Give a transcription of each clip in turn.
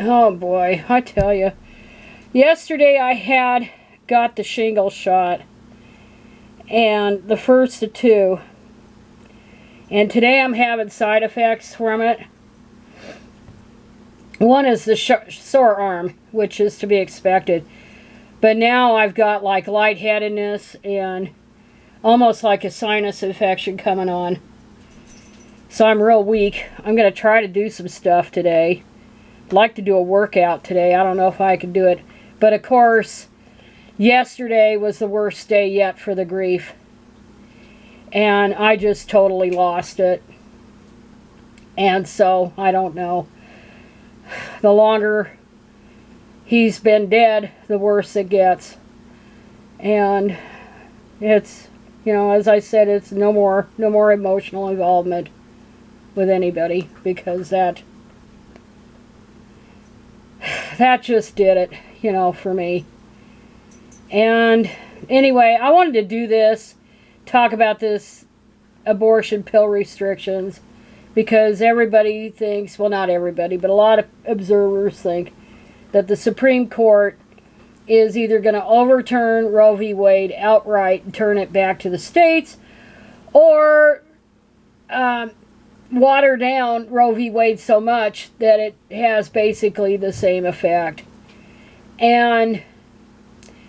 Oh boy, I tell you. Yesterday I got the shingle shot, and the first of two. And today I'm having side effects from it. One is the sore arm, which is to be expected. But now I've got like lightheadedness and almost like a sinus infection coming on. So I'm real weak. I'm going to try to do some stuff today. I'd like to do a workout today. I don't know if I can do it. But of course, yesterday was the worst day yet for the grief. And I just totally lost it. And so, I don't know. The longer he's been dead, the worse it gets. And it's, you know, as I said, it's no more emotional involvement with anybody, because that just did it, you know, for me. And anyway, I wanted to do this, talk about this abortion pill restrictions, because everybody thinks, well, not everybody, but a lot of observers think that the Supreme Court is either going to overturn Roe v. Wade outright and turn it back to the states, or water down Roe v. Wade so much that it has basically the same effect. And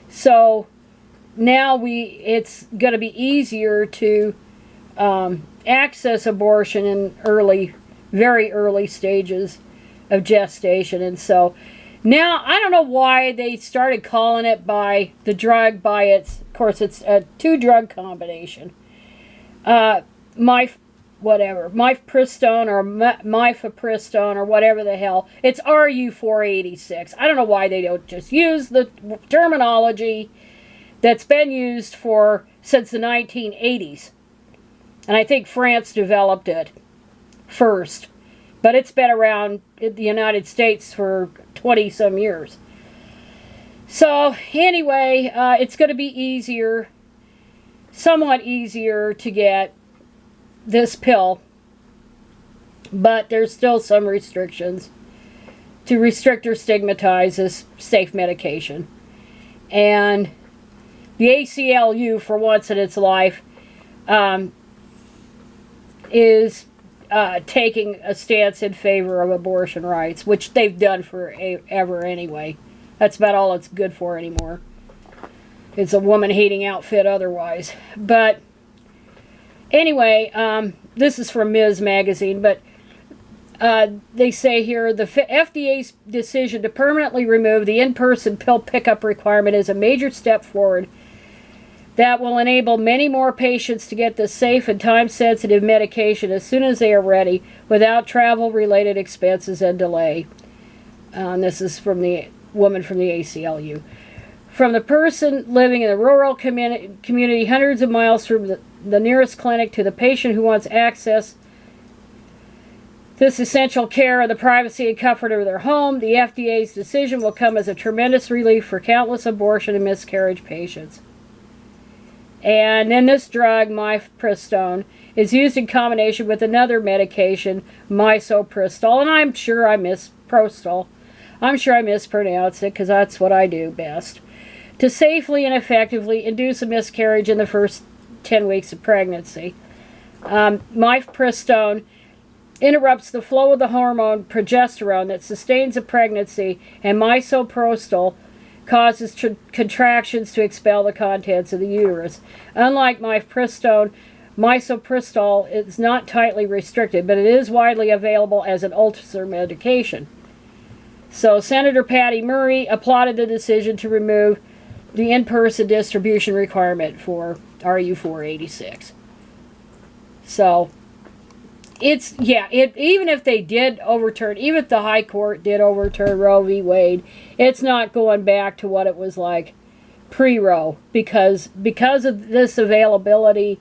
so now it's going to be easier to access abortion in very early stages of gestation. And so now I don't know why they started calling it by the drug by its, of course it's a 2-drug combination. Mifepristone or mifepristone or whatever the hell. It's RU486. I don't know why they don't just use the terminology that's been used since the 1980s. And I think France developed it first. But it's been around in the United States for 20-some years. So anyway, it's going to be somewhat easier to get this pill, but there's still some restrictions to restrict or stigmatize this safe medication. And the ACLU, for once in its life, is taking a stance in favor of abortion rights, which they've done forever anyway. That's about all it's good for anymore. It's a woman-hating outfit otherwise. But anyway, this is from Ms. Magazine, but they say here, the FDA's decision to permanently remove the in-person pill pickup requirement is a major step forward that will enable many more patients to get the safe and time-sensitive medication as soon as they are ready, without travel-related expenses and delay. And this is from the woman from the ACLU. From the person living in a rural community hundreds of miles from the nearest clinic to the patient who wants access this essential care in the privacy and comfort of their home, the FDA's decision will come as a tremendous relief for countless abortion and miscarriage patients. And then this drug, mifepristone, is used in combination with another medication, misoprostol, and I'm sure I mispronounced it, because that's what I do best, to safely and effectively induce a miscarriage in the first 10 weeks of pregnancy. Mifepristone interrupts the flow of the hormone progesterone that sustains a pregnancy, and misoprostol causes contractions to expel the contents of the uterus. Unlike mifepristone, misoprostol is not tightly restricted, but it is widely available as an ulcer medication. So Senator Patty Murray applauded the decision to remove the in-person distribution requirement for RU486. So even if they did overturn, even if the High Court did overturn Roe v. Wade, it's not going back to what it was like pre-Roe, because of this availability,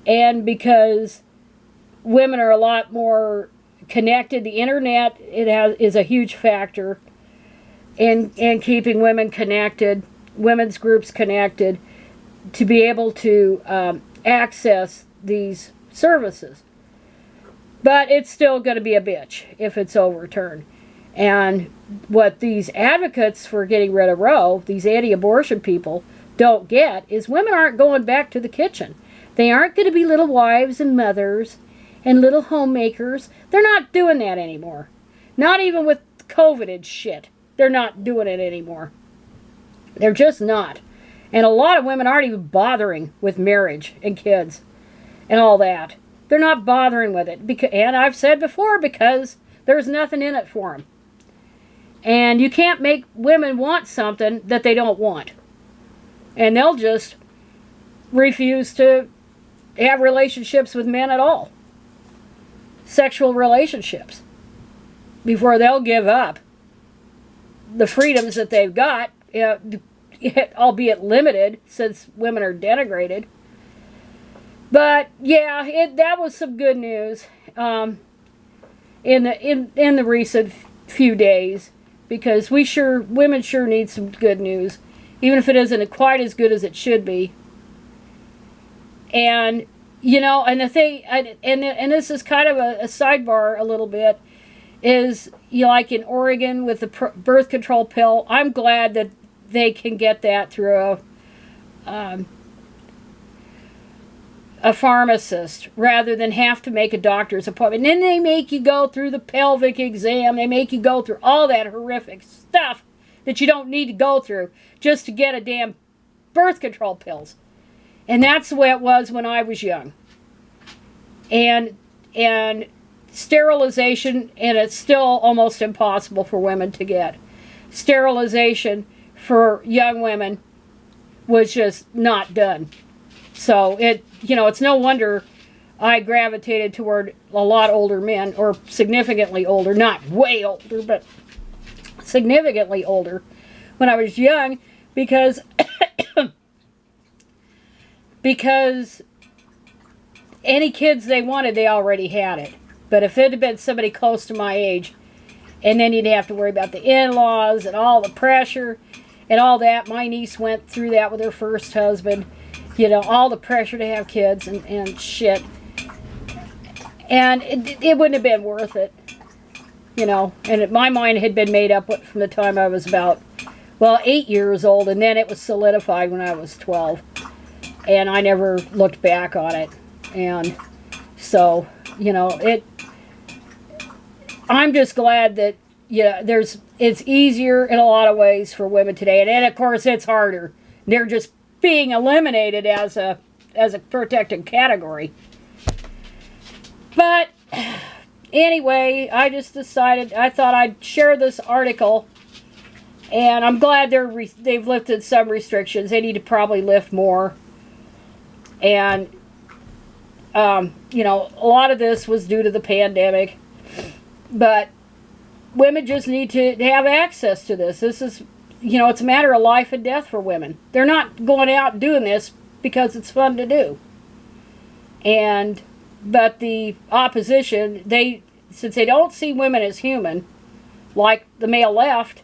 and because women are a lot more connected. The internet is a huge factor in keeping women connected, women's groups connected, to be able to access these services. But it's still going to be a bitch if it's overturned. And what these advocates for getting rid of Roe, these anti-abortion people, don't get is women aren't going back to the kitchen. They aren't going to be little wives and mothers and little homemakers. They're not doing that anymore. Not even with COVID and shit. They're not doing it anymore. They're just not. And a lot of women aren't even bothering with marriage and kids and all that. They're not bothering with it. And I've said before, because there's nothing in it for them. And you can't make women want something that they don't want. And they'll just refuse to have relationships with men at all. Sexual relationships. Before they'll give up the freedoms that they've got, albeit limited, since women are denigrated. But yeah, that was some good news in the recent few days, because women sure need some good news, even if it isn't quite as good as it should be. And and the thing, and this is kind of a sidebar a little bit, is like in Oregon with the birth control pill. I'm glad that they can get that through a pharmacist rather than have to make a doctor's appointment. And then they make you go through the pelvic exam. They make you go through all that horrific stuff that you don't need to go through just to get a damn birth control pills. And that's the way it was when I was young. And sterilization, and it's still almost impossible for women to get. Sterilization for young women was just not done. So it's no wonder I gravitated toward a lot older men, or significantly older, not way older, but significantly older when I was young, because any kids they wanted, they already had it. But if it had been somebody close to my age, and then you'd have to worry about the in-laws and all the pressure and all that. My niece went through that with her first husband. All the pressure to have kids and shit. And it wouldn't have been worth it. And my mind had been made up from the time I was about, 8 years old. And then it was solidified when I was 12. And I never looked back on it. And so, I'm just glad that, it's easier in a lot of ways for women today. And of course, it's harder. They're just being eliminated as a protected category. But anyway, I just decided, I thought I'd share this article. And I'm glad they've lifted some restrictions. They need to probably lift more. And, a lot of this was due to the pandemic. But women just need to have access to this. This is, it's a matter of life and death for women. They're not going out doing this because it's fun to do. But the opposition, since they don't see women as human, like the male left,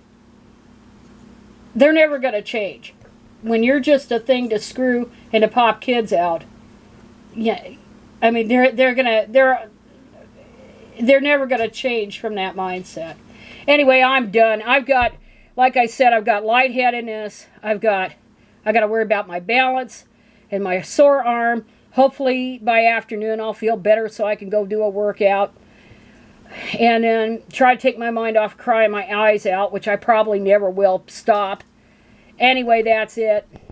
they're never going to change. When you're just a thing to screw and to pop kids out, I mean, they're never going to change from that mindset. Anyway, I'm done. Like I said, I've got lightheadedness. I got to worry about my balance and my sore arm. Hopefully by afternoon I'll feel better so I can go do a workout. And then try to take my mind off crying my eyes out, which I probably never will stop. Anyway, that's it.